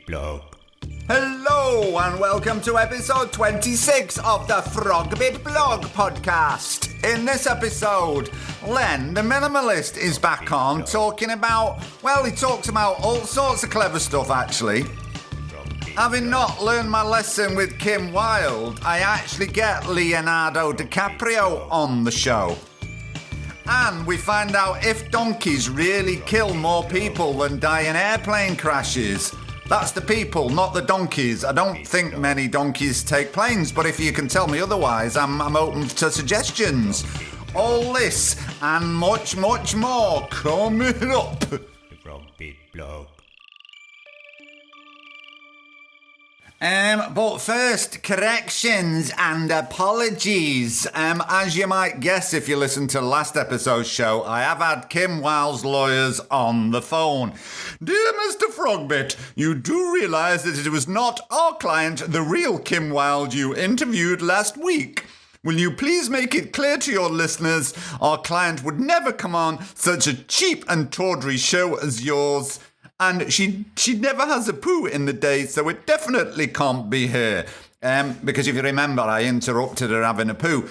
bloke. Hello and welcome to episode 26 of the Frogbit Blog podcast. In this episode, Len, the minimalist, is back on talking about, well, he talks about all sorts of clever stuff actually. Having not learned my lesson with Kim Wilde, I actually get Leonardo Di Caprio on the show. And we find out if donkeys really kill more people than die in airplane crashes. That's the people, not the donkeys. I don't think many donkeys take planes, but if you can tell me otherwise, I'm open to suggestions. All this and much, much more coming up. The Frogbit bloke. But first, corrections and apologies. As you might guess if you listened to last episode's show, I have had Kim Wilde's lawyers on the phone. Dear Mr. Frogbit, you do realise that it was not our client, the real Kim Wilde, you interviewed last week. Will you please make it clear to your listeners our client would never come on such a cheap and tawdry show as yours? And she never has a poo in the day, so it definitely can't be her. Because if you remember, I interrupted her having a poo.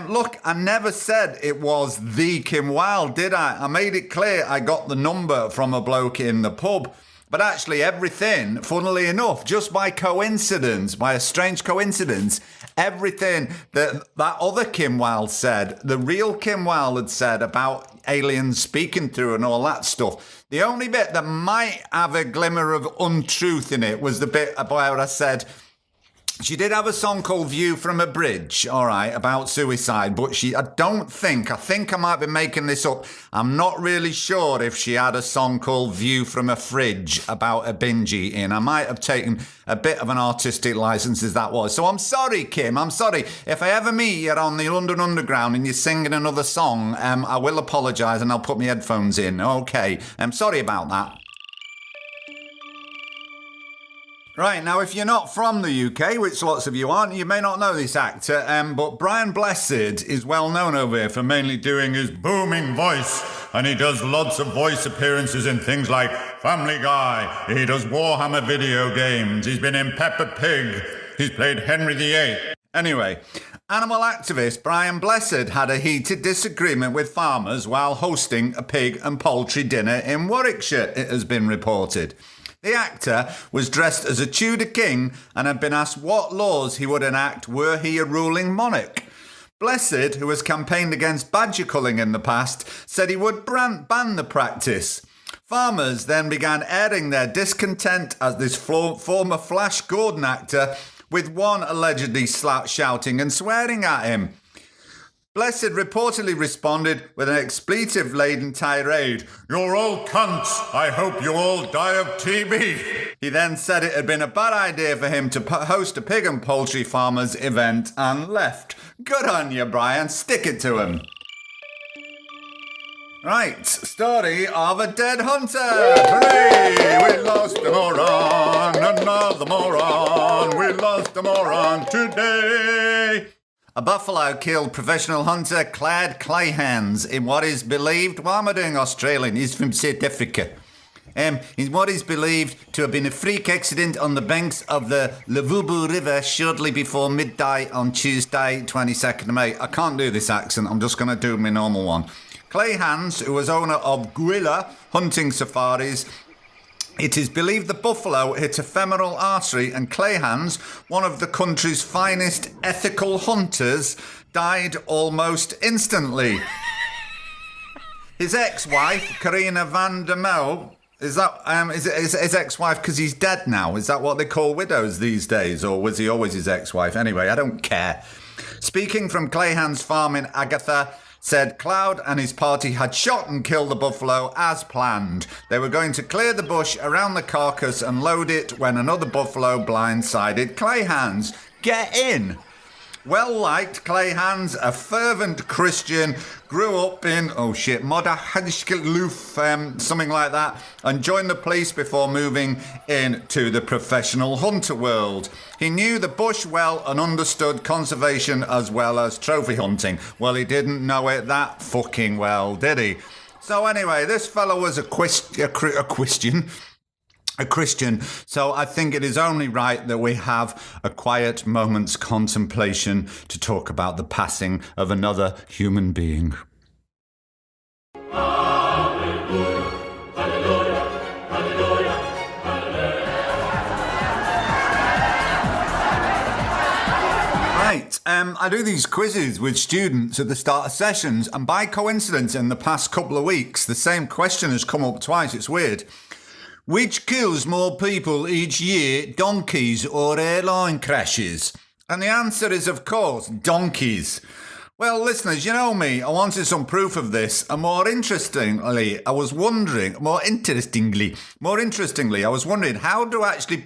Look, I never said it was the Kim Wilde, did I? I made it clear I got the number from a bloke in the pub. But actually everything, funnily enough, just by coincidence, by a strange coincidence, everything that other Kim Wilde said, the real Kim Wilde had said about aliens speaking through and all that stuff, the only bit that might have a glimmer of untruth in it was the bit about I said she did have a song called View from a Bridge, all right, about suicide, but I think I might be making this up. I'm not really sure if she had a song called View from a Fridge about a binge eating. I might have taken a bit of an artistic license as that was. So I'm sorry, Kim, I'm sorry. If I ever meet you on the London Underground and you're singing another song, I will apologise and I'll put my headphones in. Okay, I'm sorry about that. Right, now if you're not from the UK, which lots of you aren't, you may not know this actor, but Brian Blessed is well known over here for mainly doing his booming voice, and he does lots of voice appearances in things like Family Guy, he does Warhammer video games, he's been in Peppa Pig, he's played Henry VIII. Anyway, animal activist Brian Blessed had a heated disagreement with farmers while hosting a pig and poultry dinner in Warwickshire, it has been reported. The actor was dressed as a Tudor king and had been asked what laws he would enact were he a ruling monarch. Blessed, who has campaigned against badger culling in the past, said he would ban the practice. Farmers then began airing their discontent at this former Flash Gordon actor, with one allegedly shouting and swearing at him. Blessed reportedly responded with an expletive-laden tirade. "You're all cunts. I hope you all die of TB. He then said it had been a bad idea for him to host a pig and poultry farmers event and left. Good on you, Brian. Stick it to him. Right, story of a dead hunter. Hooray! We lost a moron, another moron. We lost a moron today. A buffalo killed professional hunter Claude Clayhans in what is believed, why am I doing Australian? He's from South Africa. In what is believed to have been a freak accident on the banks of the Levubu River shortly before midday on Tuesday, 22nd of May. I can't do this accent, I'm just going to do my normal one. Clayhans, who was owner of Gwilla Hunting Safaris, it is believed the buffalo hit a femoral artery and Clayhans, one of the country's finest ethical hunters, died almost instantly. His ex-wife, Karina van der Mel, is his ex-wife because he's dead now? Is that what they call widows these days? Or was he always his ex-wife? Anyway, I don't care. Speaking from Clayhan's farm in Agatha, said Cloud and his party had shot and killed the buffalo as planned. They were going to clear the bush around the carcass and load it when another buffalo blindsided Clayhans. Get in! Well-liked, Clayhans, a fervent Christian, grew up in, Modderhanskiloof, something like that, and joined the police before moving into the professional hunter world. He knew the bush well and understood conservation as well as trophy hunting. Well, he didn't know it that fucking well, did he? So anyway, this fellow was a Christian. a Christian, so I think it is only right that we have a quiet moment's contemplation to talk about the passing of another human being. Right, I do these quizzes with students at the start of sessions, and by coincidence in the past couple of weeks, the same question has come up twice. It's weird. Which kills more people each year, donkeys or airline crashes? And the answer is, of course, donkeys. Well, listeners, you know me, I wanted some proof of this, and more interestingly, I was wondering, how do actually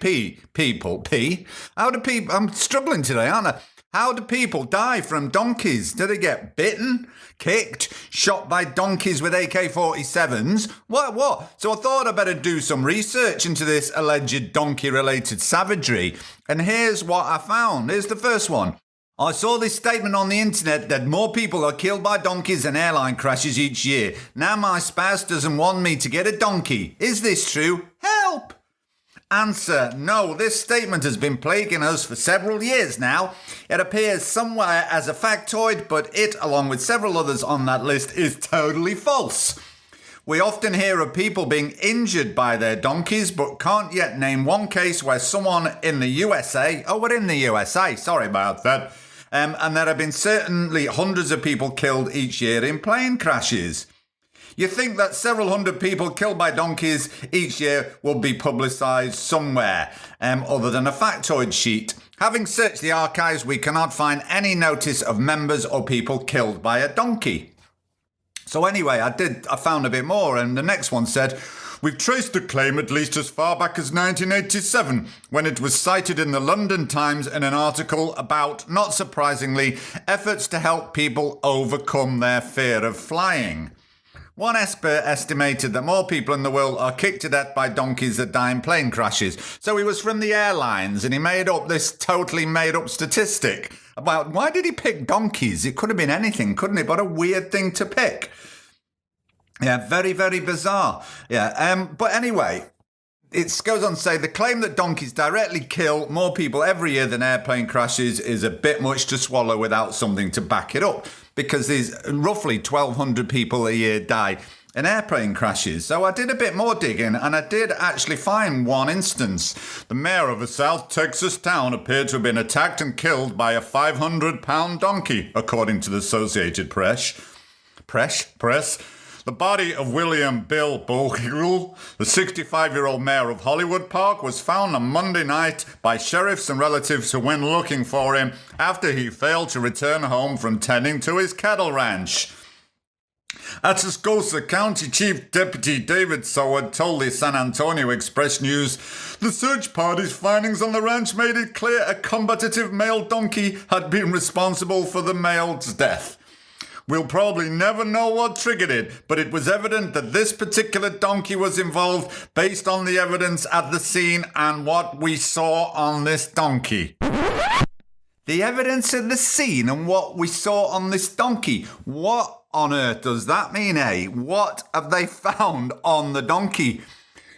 I'm struggling today, aren't I? How do people die from donkeys? Do they get bitten, kicked, shot by donkeys with AK-47s? What? So I thought I'd better do some research into this alleged donkey-related savagery. And here's what I found. Here's the first one. I saw this statement on the internet that more people are killed by donkeys than airline crashes each year. Now my spouse doesn't want me to get a donkey. Is this true? Help! Answer, no, this statement has been plaguing us for several years now. It appears somewhere as a factoid, but it, along with several others on that list, is totally false. We often hear of people being injured by their donkeys, but can't yet name one case where someone in the USA, we're in the USA, sorry about that, and there have been certainly hundreds of people killed each year in plane crashes. You think that several hundred people killed by donkeys each year will be publicised somewhere, other than a factoid sheet. Having searched the archives, we cannot find any notice of members or people killed by a donkey. So anyway, I found a bit more, and the next one said, we've traced the claim at least as far back as 1987, when it was cited in the London Times in an article about, not surprisingly, efforts to help people overcome their fear of flying. One expert estimated that more people in the world are kicked to death by donkeys than die in plane crashes. So he was from the airlines, and he made up this totally made-up statistic about why did he pick donkeys? It could have been anything, couldn't it? What a weird thing to pick. Yeah, very, very bizarre. Yeah, but anyway, it goes on to say the claim that donkeys directly kill more people every year than airplane crashes is a bit much to swallow without something to back it up, because there's roughly 1,200 people a year die in airplane crashes. So I did a bit more digging, and I did actually find one instance. The mayor of a South Texas town appeared to have been attacked and killed by a 500-pound donkey, according to the Associated Press. The body of William Bill Bloke, the 65-year-old mayor of Hollywood Park, was found on Monday night by sheriffs and relatives who went looking for him after he failed to return home from tending to his cattle ranch. Atascosa County Chief Deputy David Soward told the San Antonio Express News, the search party's findings on the ranch made it clear a combative male donkey had been responsible for the male's death. We'll probably never know what triggered it, but it was evident that this particular donkey was involved based on the evidence at the scene and what we saw on this donkey. The evidence at the scene and what we saw on this donkey. What on earth does that mean, eh? What have they found on the donkey?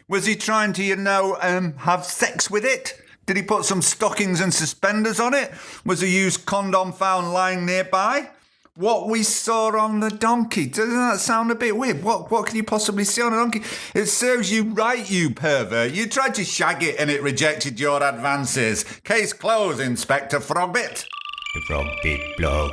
Was he trying to, have sex with it? Did he put some stockings and suspenders on it? Was a used condom found lying nearby? What we saw on the donkey. Doesn't that sound a bit weird? What can you possibly see on a donkey? It serves you right, you pervert. You tried to shag it and it rejected your advances. Case closed, Inspector Frogbit. The Frogbit bloke.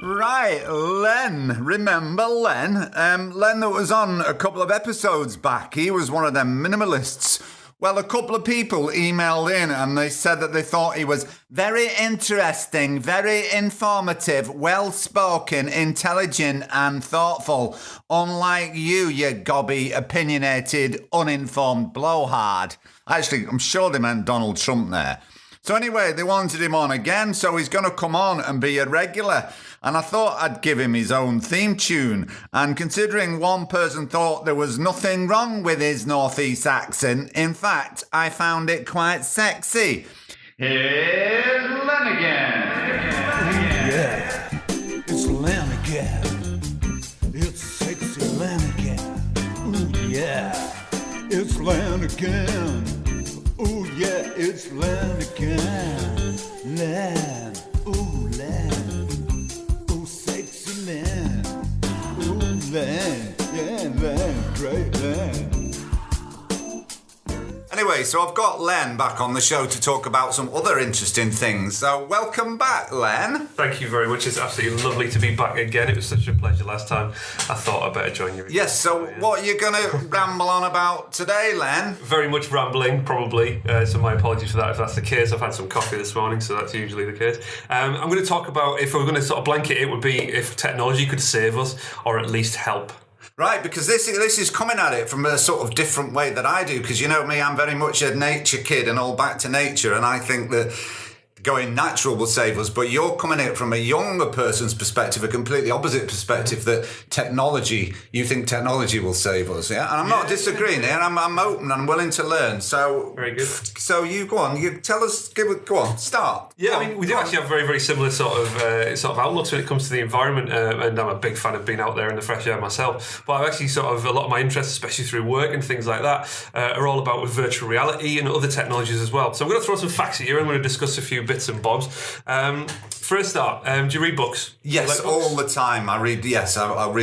Right, Len. Remember Len? Len that was on a couple of episodes back. He was one of them minimalists. Well, a couple of people emailed in and they said that they thought he was very interesting, very informative, well-spoken, intelligent and thoughtful. Unlike you gobby, opinionated, uninformed blowhard. Actually, I'm sure they meant Donald Trump there. So anyway, they wanted him on again, so he's going to come on and be a regular. And I thought I'd give him his own theme tune. And considering one person thought there was nothing wrong with his northeast accent, in fact, I found it quite sexy. Here's Len again. Yeah, it's Len again. It's sexy Len again. Ooh, yeah, it's Len again. Ooh, yeah, it's land again. Land, ooh, land. Ooh, sexy land. Ooh, land, yeah, land, great land. Anyway, so I've got Len back on the show to talk about some other interesting things. So welcome back, Len. Thank you very much. It's absolutely lovely to be back again. It was such a pleasure last time. I thought I'd better join you again. Yes, so what are you going to ramble on about today, Len? Very much rambling, probably. So my apologies for that if that's the case. I've had some coffee this morning, so that's usually the case. I'm going to talk about, if we're going to sort of blanket it, would be if technology could save us or at least help. Right, because this is coming at it from a sort of different way that I do, because you know me, I'm very much a nature kid and all back to nature, and I think that going natural will save us, but you're coming at it from a younger person's perspective, a completely opposite perspective, that you think technology will save us, yeah? And I'm not disagreeing here, I'm open and willing to learn, so... Very good. So you go on, you tell us, go on, start. Yeah, I mean, we do actually have very, very similar sort of outlooks when it comes to the environment, and I'm a big fan of being out there in the fresh air myself, but I've actually a lot of my interests, especially through work and things like that, are all about with virtual reality and other technologies as well. So I'm going to throw some facts at you and I'm going to discuss a few bits and bobs. For a start, do you read books? Yes, like books? All the time. I read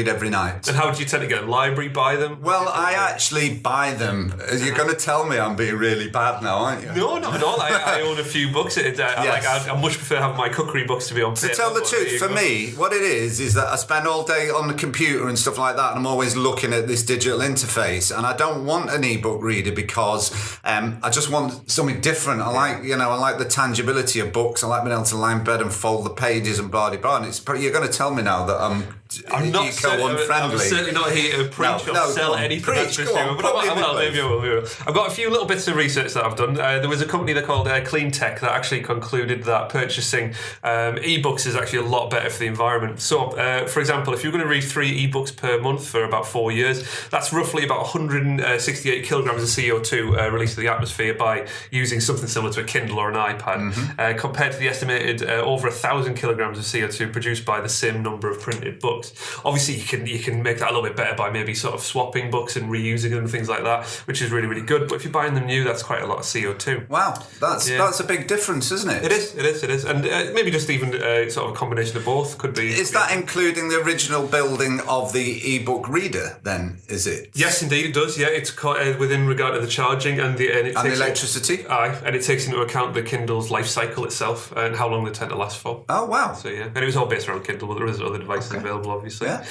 every night. And how do you tend to get a library, buy them? Well, I actually buy them. You're going to tell me I'm being really bad now, aren't you? No, not at all. I own a few books. I much prefer having my cookery books to be on paper. To tell the truth, for me, what it is that I spend all day on the computer and stuff like that, and I'm always looking at this digital interface, and I don't want an ebook reader because I just want something different. I like the tangibility of books. I like being able to lie in bed and fold the pages and blah, blah, blah. And you're going to tell me now that I'm not eco-unfriendly. I'm certainly not here to preach or sell anything. Preach, go on, maybe I will. I've got a few little bits of research that I've done. There was a company they're called Clean Tech that actually concluded that purchasing ebooks is actually a lot better for the environment. So, for example, if you're going to read 3 ebooks per month for about 4 years, that's roughly about 168 kilograms of CO2 released to the atmosphere by using something similar to a Kindle or an iPad, compared to the estimated over 1,000 kilograms of CO2 produced by the same number of printed books. Obviously, you can make that a little bit better by maybe sort of swapping books and reusing them and things like that, which is really, really good. But if you're buying them new, that's quite a lot of CO2. Wow, that's a big difference, isn't it? It is. And maybe just even sort of a combination of both could be... Is that including the original building of the ebook reader, then, is it? Yes, indeed it does, yeah. It's within regard to the charging and the electricity? And it takes into account the Kindle's life cycle itself and how long they tend to last for. Oh, wow. So, yeah. And it was all based around Kindle, but there is other devices available, obviously. Yeah.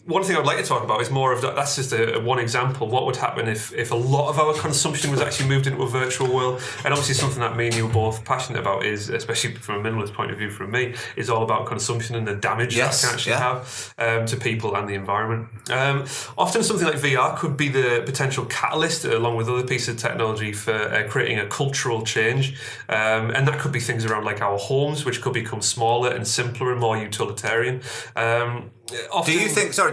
One thing I'd like to talk about is more of that. That's just one example. What would happen if a lot of our consumption was actually moved into a virtual world? And obviously something that me and you are both passionate about is, especially from a minimalist point of view from me, is all about consumption and the damage that can actually have to people and the environment. Often something like VR could be the potential catalyst, along with other pieces of technology, for creating a cultural change. And that could be things around like our homes, which could become smaller and simpler and more utilitarian. Often,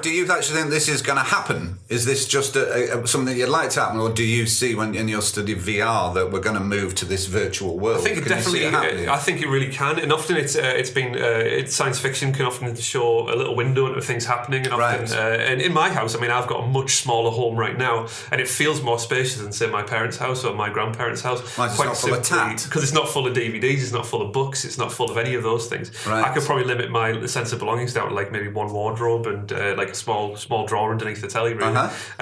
do you actually think this is going to happen? Is this just something that you'd like to happen, or do you see when in your study of VR that we're going to move to this virtual world? I think it definitely. I think it really can, and often it's science fiction can often show a little window into things happening, and often and in my house, I mean, I've got a much smaller home right now, and it feels more spacious than say my parents' house or my grandparents' house. Mine's not full of tat because it's not full of DVDs, it's not full of books, it's not full of any of those things. Right. I could probably limit my sense of belongings down to like maybe one wardrobe and like a small drawer underneath the telly, really.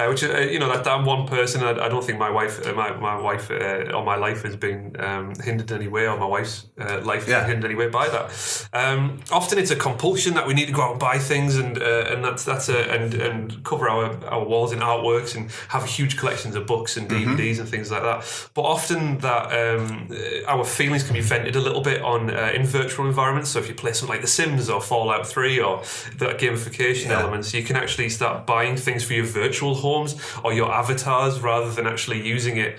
Which that I'm one person. I don't think my wife or my life has been hindered in any way, or my wife's life has been hindered in any way by that. Often it's a compulsion that we need to go out and buy things and cover our walls in artworks and have huge collections of books and DVDs and things like that. But often that our feelings can be vented a little bit on in virtual environments. So if you play something like The Sims or Fallout 3 or the gamification elements, you can actually start buying things for your virtual homes or your avatars rather than actually using it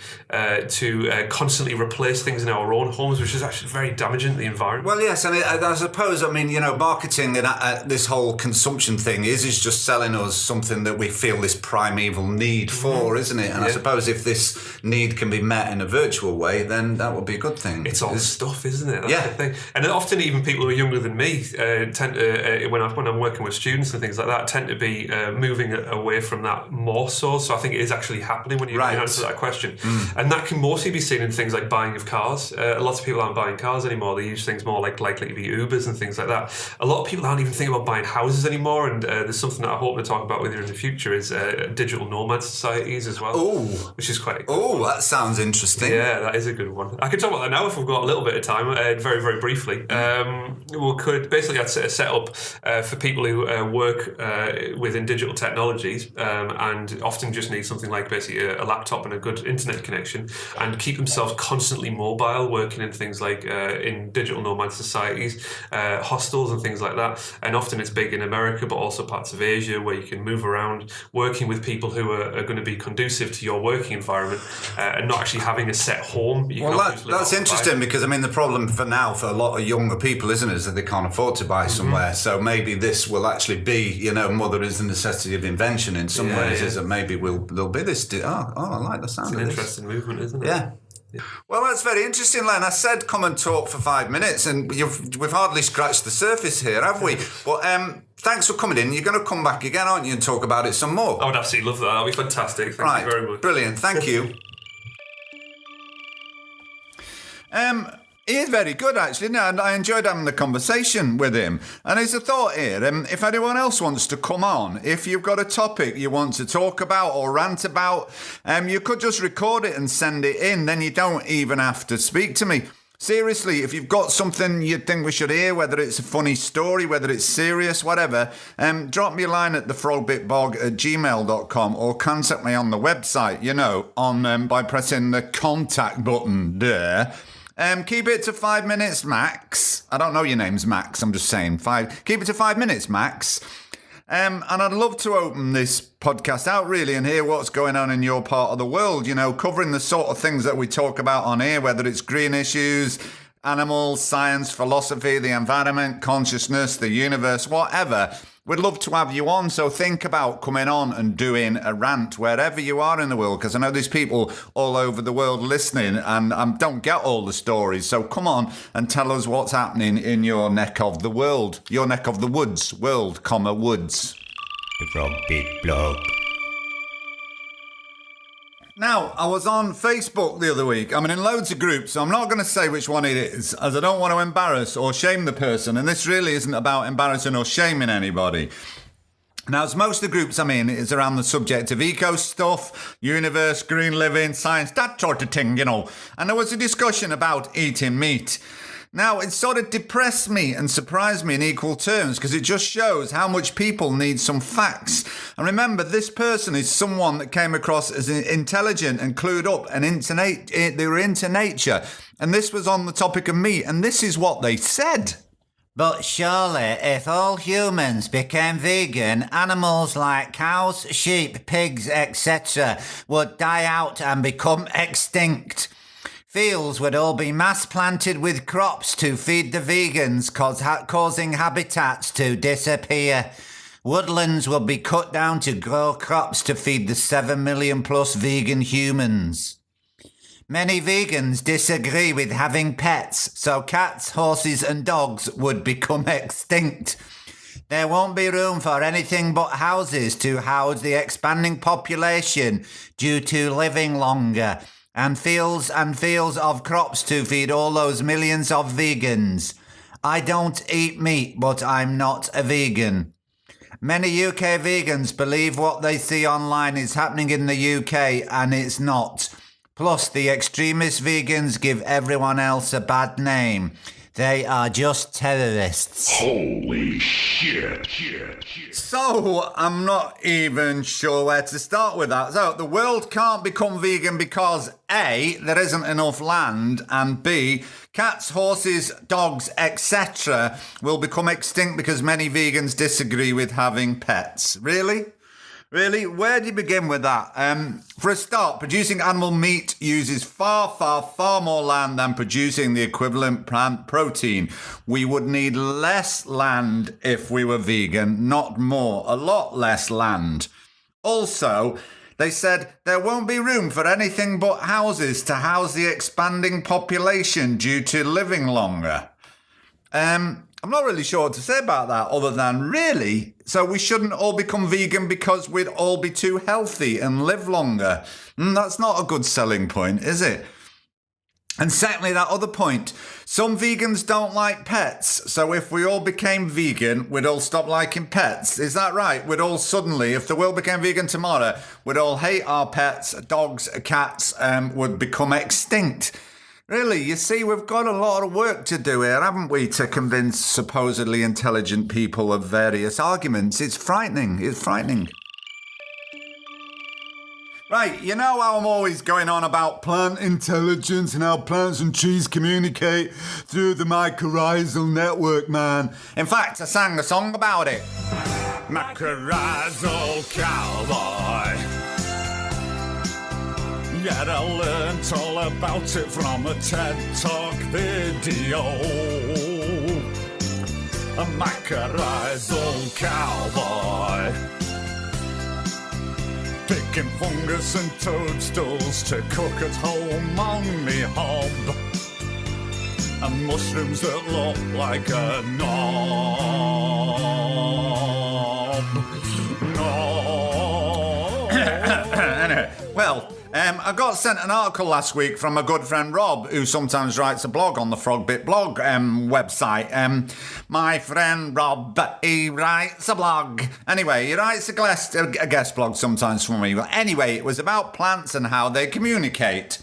to constantly replace things in our own homes, which is actually very damaging to the environment. Well, yes, and I suppose, marketing and this whole consumption thing is just selling us something that we feel this primeval need for, isn't it? And I suppose if this need can be met in a virtual way, then that would be a good thing. It's all stuff, isn't it? That's the thing. And often even people who are younger than me tend to, when I'm working with students and things like that tend to be moving away from that more so. So I think it is actually happening when you answer that question. And that can mostly be seen in things like buying of cars. Lots of people aren't buying cars anymore. They use things more likely to be Ubers and things like that. A lot of people aren't even thinking about buying houses anymore. And there's something that I hope to talk about with you in the future is digital nomad societies as well. Oh, which is quite cool. Oh, that sounds interesting. Yeah, that is a good one. I can talk about that now if we've got a little bit of time, very, very briefly. We could basically I'd set up for people who work within digital technologies and often just need something like basically a laptop and a good internet connection and keep themselves constantly mobile, working in things like in digital nomad societies, hostels and things like that. And often it's big in America, but also parts of Asia where you can move around, working with people who are going to be conducive to your working environment and not actually having a set home. That's interesting because, I mean, the problem for now for a lot of younger people, isn't it, is that they can't afford to buy somewhere. So maybe this will actually be, mother is the necessity of invention in some ways, is that maybe there'll be this. I like the sound of this. It's an interesting movement, isn't it? Yeah. Well, that's very interesting, Len. I said come and talk for 5 minutes, and we've hardly scratched the surface here, have we? But thanks for coming in. You're going to come back again, aren't you, and talk about it some more? I would absolutely love that. That'll be fantastic. Thank you very much. Brilliant. Thank you. He is very good, actually. No, I enjoyed having the conversation with him. And there's a thought here. If anyone else wants to come on, if you've got a topic you want to talk about or rant about, you could just record it and send it in. Then you don't even have to speak to me. Seriously, if you've got something you think we should hear, whether it's a funny story, whether it's serious, whatever, drop me a line at thefrogbitbog@gmail.com or contact me on the website, on by pressing the contact button there. Keep it to 5 minutes max. I don't know your name's Max. I'm just saying keep it to 5 minutes max. And I'd love to open this podcast out really and hear what's going on in your part of the world, covering the sort of things that we talk about on here, whether it's green issues, animals, science, philosophy, the environment, consciousness, the universe, whatever. We'd love to have you on, so think about coming on and doing a rant wherever you are in the world, because I know there's people all over the world listening and don't get all the stories. So come on and tell us what's happening in your neck of the world, your neck of the woods, woods. The Frog Bit Blog. Now, I was on Facebook the other week. I'm in loads of groups, so I'm not going to say which one it is, as I don't want to embarrass or shame the person. And this really isn't about embarrassing or shaming anybody. Now, as most of the groups I'm in is around the subject of eco stuff, universe, green living, science, that sort of thing, And there was a discussion about eating meat. Now, it sort of depressed me and surprised me in equal terms because it just shows how much people need some facts. And remember, this person is someone that came across as intelligent and clued up and they were into nature. And this was on the topic of meat. And this is what they said. But surely, if all humans became vegan, animals like cows, sheep, pigs, etc. would die out and become extinct. Fields would all be mass planted with crops to feed the vegans, causing habitats to disappear. Woodlands would be cut down to grow crops to feed the 7 million plus vegan humans. Many vegans disagree with having pets, so cats, horses and dogs would become extinct. There won't be room for anything but houses to house the expanding population due to living longer. And fields of crops to feed all those millions of vegans. I don't eat meat, but I'm not a vegan. Many UK vegans believe what they see online is happening in the UK, and it's not. Plus, the extremist vegans give everyone else a bad name. They are just terrorists. Holy shit. So, I'm not even sure where to start with that. So, the world can't become vegan because A, there isn't enough land, and B, cats, horses, dogs, etc. will become extinct because many vegans disagree with having pets. Really? Really? Where do you begin with that? For a start, producing animal meat uses far more land than producing the equivalent plant protein. We would need less land if we were vegan, not more. A lot less land. Also, they said there won't be room for anything but houses to house the expanding population due to living longer. I'm not really sure what to say about that other than really. So we shouldn't all become vegan because we'd all be too healthy and live longer. That's not a good selling point, is it? And secondly, that other point, some vegans don't like pets. So if we all became vegan, we'd all stop liking pets. Is that right? We'd all suddenly, if the world became vegan tomorrow, we'd all hate our pets, dogs, cats, would become extinct. Really, you see, we've got a lot of work to do here, haven't we, to convince supposedly intelligent people of various arguments. It's frightening. It's frightening. Right, you know how I'm always going on about plant intelligence and how plants and trees communicate through the mycorrhizal network, man. In fact, I sang a song about it. Mycorrhizal cowboy. Yeah, I learned all about it from a TED Talk video. A mycorrhizal cowboy. Picking fungus and toadstools to cook at home on me hob. And mushrooms that look like a knob. Anyway, well, I got sent an article last week from a good friend Rob, who sometimes writes a blog on the Frogbit blog website. My friend Rob, he writes a blog. Anyway, he writes a guest blog sometimes for me. But anyway, it was about plants and how they communicate.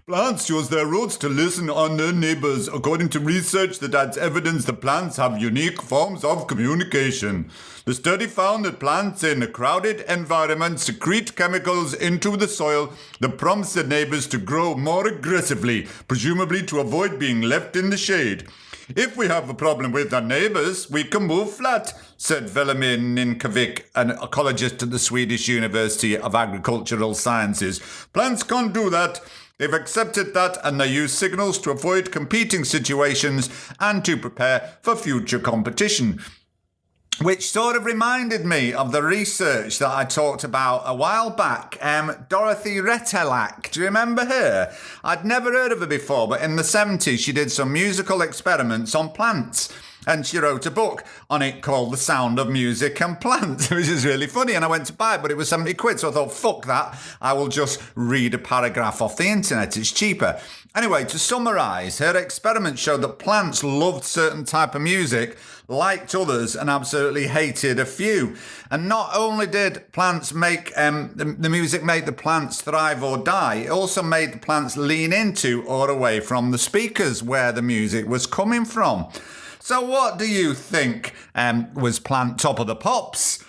Plants use their roots to listen on their neighbours. According to research that adds evidence that plants have unique forms of communication. The study found that plants in a crowded environment secrete chemicals into the soil that prompts their neighbours to grow more aggressively, presumably to avoid being left in the shade. If we have a problem with our neighbours, we can move flat, said Velimir Ninkovic, an ecologist at the Swedish University of Agricultural Sciences. Plants can't do that. They've accepted that and they use signals to avoid competing situations and to prepare for future competition. Which sort of reminded me of the research that I talked about a while back. Dorothy Retelak, do you remember her? I'd never heard of her before, but in the 70s she did some musical experiments on plants. And she wrote a book on it called The Sound of Music and Plants, which is really funny. And I went to buy it, but it was 70 quid. So I thought, fuck that. I will just read a paragraph off the internet. It's cheaper. Anyway, to summarise, her experiment showed that plants loved certain type of music, liked others, and absolutely hated a few. And not only did plants make the music make the plants thrive or die, it also made the plants lean into or away from the speakers where the music was coming from. So what do you think was plant top of the pops?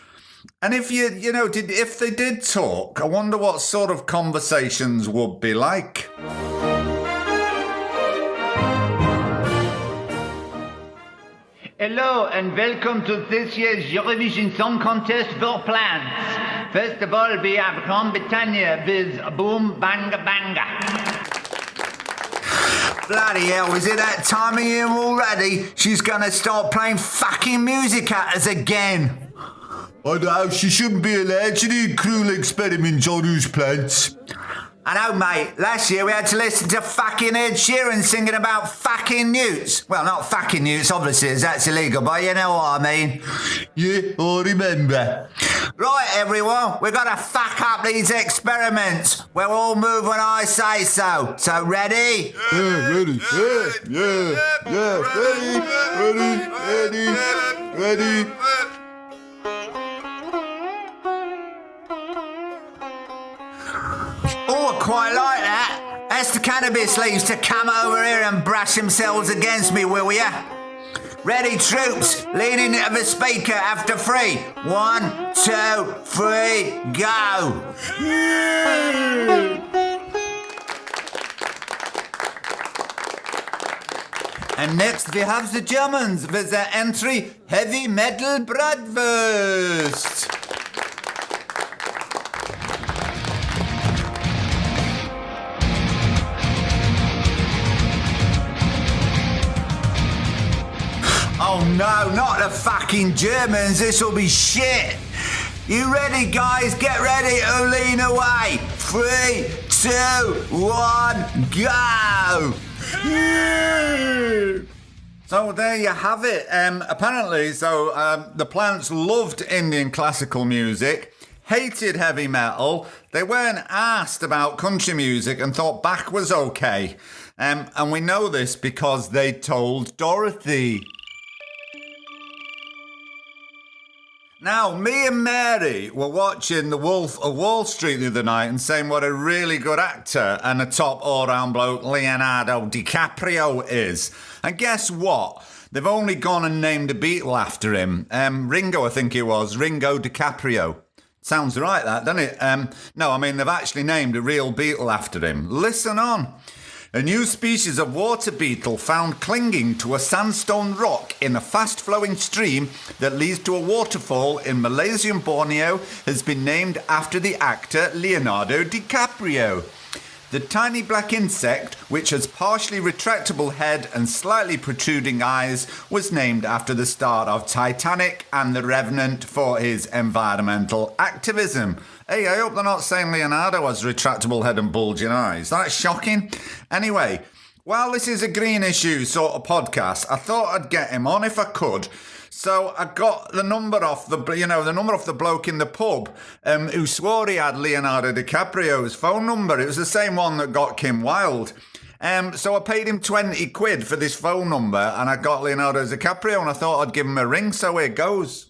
And if if they did talk, I wonder what sort of conversations would be like. Hello and welcome to this year's Eurovision Song Contest for plants. First of all, we have Grand Britannia with Boom Banga Banga. Bloody hell, is it that time of year already? She's gonna start playing fucking music at us again. I know, she shouldn't be allowed to do cruel experiments on those plants. I know, mate. Last year we had to listen to fucking Ed Sheeran singing about fucking newts. Well, not fucking newts, obviously, as that's illegal, but you know what I mean. Yeah, I remember. Right, everyone, we've got to fuck up these experiments. We'll all move when I say so. So, ready? Yeah, ready. Yeah. Ready. Oh, I quite like that. Ask the cannabis leaves to come over here and brush themselves against me, will ya? Ready, troops? Lean into the speaker after 3. 1, 2, 3, go. And next we have the Germans with their entry, Heavy Metal Bratwurst. Oh no, not the fucking Germans, this'll be shit. You ready, guys? Get ready to lean away. 3, 2, 1, go. So there you have it. Apparently, the plants loved Indian classical music, hated heavy metal. They weren't asked about country music and thought Bach was okay. And we know this because they told Dorothy. Now, me and Mary were watching The Wolf of Wall Street the other night and saying what a really good actor and a top all-round bloke Leonardo Di Caprio is. And guess what? They've only gone and named a beetle after him. Ringo, I think it was. Ringo Di Caprio. Sounds right, that, doesn't it? No, I mean, they've actually named a real beetle after him. Listen on. A new species of water beetle found clinging to a sandstone rock in a fast-flowing stream that leads to a waterfall in Malaysian Borneo has been named after the actor Leonardo Di Caprio. The tiny black insect, which has partially retractable head and slightly protruding eyes, was named after the star of Titanic and The Revenant for his environmental activism. Hey, I hope they're not saying Leonardo has retractable head and bulging eyes. That's shocking. Anyway, while this is a green issue sort of podcast, I thought I'd get him on if I could. So I got the number off the bloke in the pub who swore he had Leonardo DiCaprio's phone number. It was the same one that got Kim Wilde. So I paid him 20 quid for this phone number and I got Leonardo DiCaprio and I thought I'd give him a ring, so here goes.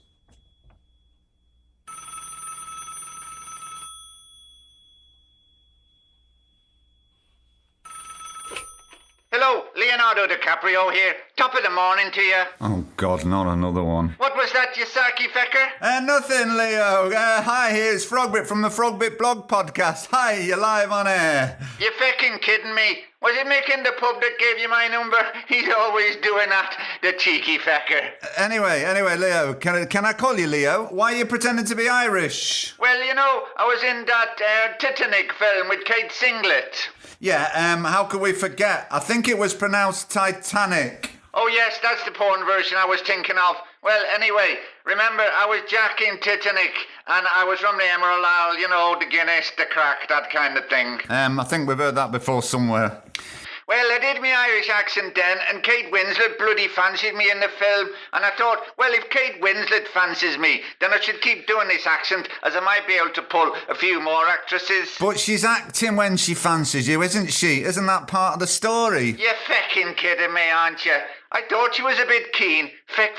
Hello, Leonardo DiCaprio here. Top of the morning to you. Oh, God, not another one. What was that, you sarky fecker? Nothing, Leo. Hi, here's Frogbit from the Frogbit blog podcast. Hi, you're live on air. You feckin' kidding me? Was it Mick in the pub that gave you my number? He's always doing that, the cheeky fecker. Anyway, Leo, can I call you Leo? Why are you pretending to be Irish? Well, you know, I was in that Titanic film with Kate Singlet. Yeah, how could we forget? I think it was pronounced Titanic. Oh yes, that's the porn version I was thinking of. Well, anyway, remember, I was Jack in Titanic, and I was from the Emerald Isle, you know, the Guinness, the crack, that kind of thing. I think we've heard that before somewhere. Well, I did my Irish accent then, and Kate Winslet bloody fancied me in the film, and I thought, well, if Kate Winslet fancies me, then I should keep doing this accent, as I might be able to pull a few more actresses. But she's acting when she fancies you, isn't she? Isn't that part of the story? You're feckin' kidding me, aren't you? I thought she was a bit keen. Feck.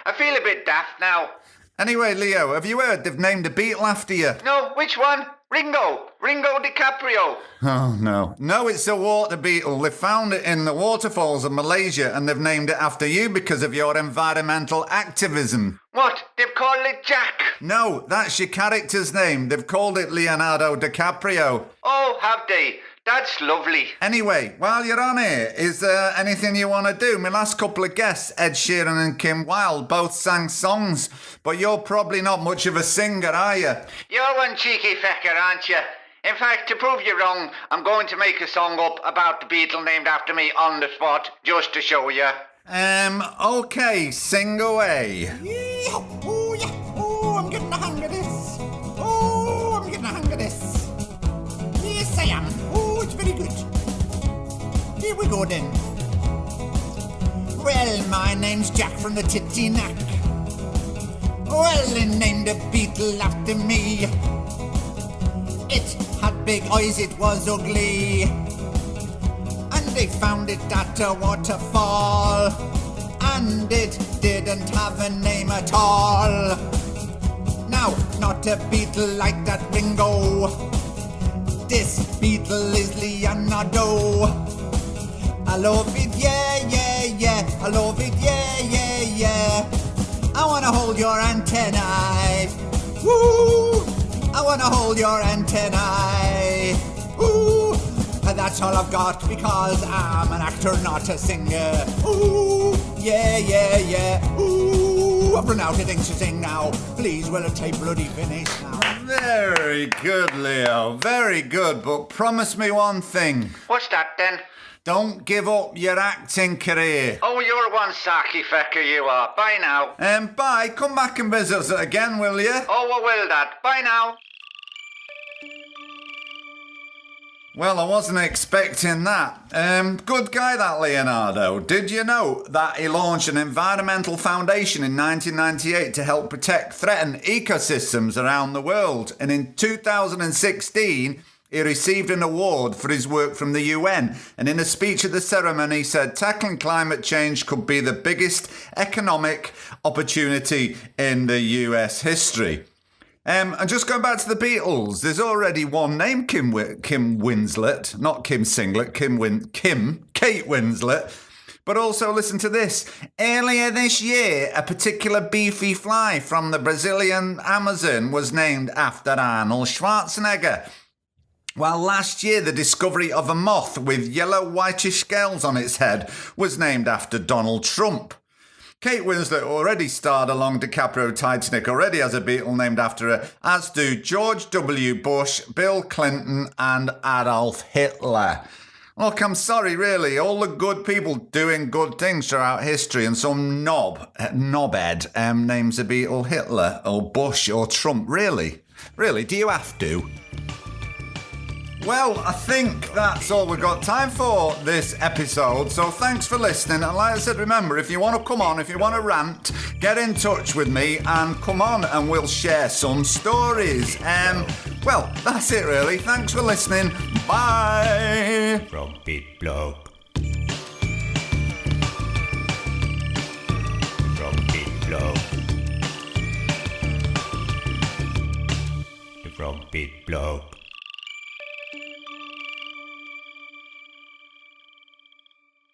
I feel a bit daft now. Anyway, Leo, have you heard they've named a beetle after you? No, which one? Ringo DiCaprio. Oh, no. No, it's a water beetle. They found it in the waterfalls of Malaysia and they've named it after you because of your environmental activism. What? They've called it Jack? No, that's your character's name. They've called it Leonardo DiCaprio. Oh, have they? That's lovely. Anyway, while you're on here, is there anything you want to do? My last couple of guests, Ed Sheeran and Kim Wilde, both sang songs, but you're probably not much of a singer, are you? You're one cheeky fecker, aren't you? In fact, to prove you wrong, I'm going to make a song up about the beetle named after me on the spot, just to show you. Okay, sing away. I'm getting the hang of this. I'm getting the hang of this. Yes, I am. It's very good. Here we go then. Well, my name's Jack from the Titinac. Well, they named a beetle after me. It had big eyes, it was ugly. And they found it at a waterfall. And it didn't have a name at all. Now, not a beetle like that Ringo. This beetle is Leonardo. I love it, yeah. I love it, yeah. I wanna hold your antennae. Woo! I wanna hold your antennae. Woo! And that's all I've got because I'm an actor, not a singer. Ooh, yeah. Ooh, I've run out of things to sing now. Please, will it take bloody finish now? Very good, Leo. Very good, but promise me one thing. What's that then? Don't give up your acting career. Oh, you're one sarky fecker, you are. Bye now. Bye. Come back and visit us again, will you? Oh, I will that. Bye now. Well, I wasn't expecting that. Good guy, that Leonardo. Did you know that he launched an environmental foundation in 1998 to help protect threatened ecosystems around the world? And in 2016, he received an award for his work from the UN. And in a speech at the ceremony, he said tackling climate change could be the biggest economic opportunity in the US history. And just going back to the Beatles, there's already one named Kim Winslet, not Kim Singlet, Kate Winslet. But also listen to this. Earlier this year, a particular beefy fly from the Brazilian Amazon was named after Arnold Schwarzenegger. While last year, the discovery of a moth with yellow whitish scales on its head was named after Donald Trump. Kate Winslet already starred along DiCaprio Titanic, already has a Beatle named after her, as do George W. Bush, Bill Clinton and Adolf Hitler. Look, I'm sorry, really, all the good people doing good things throughout history and some knobhead names a Beatle Hitler or Bush or Trump. Really? Really, do you have to? Well, I think that's all we've got time for this episode. So thanks for listening. And like I said, remember, if you want to come on, if you want to rant, get in touch with me and come on and we'll share some stories. Well, that's it really. Thanks for listening. Bye. From bloke. From bloke. From bloke.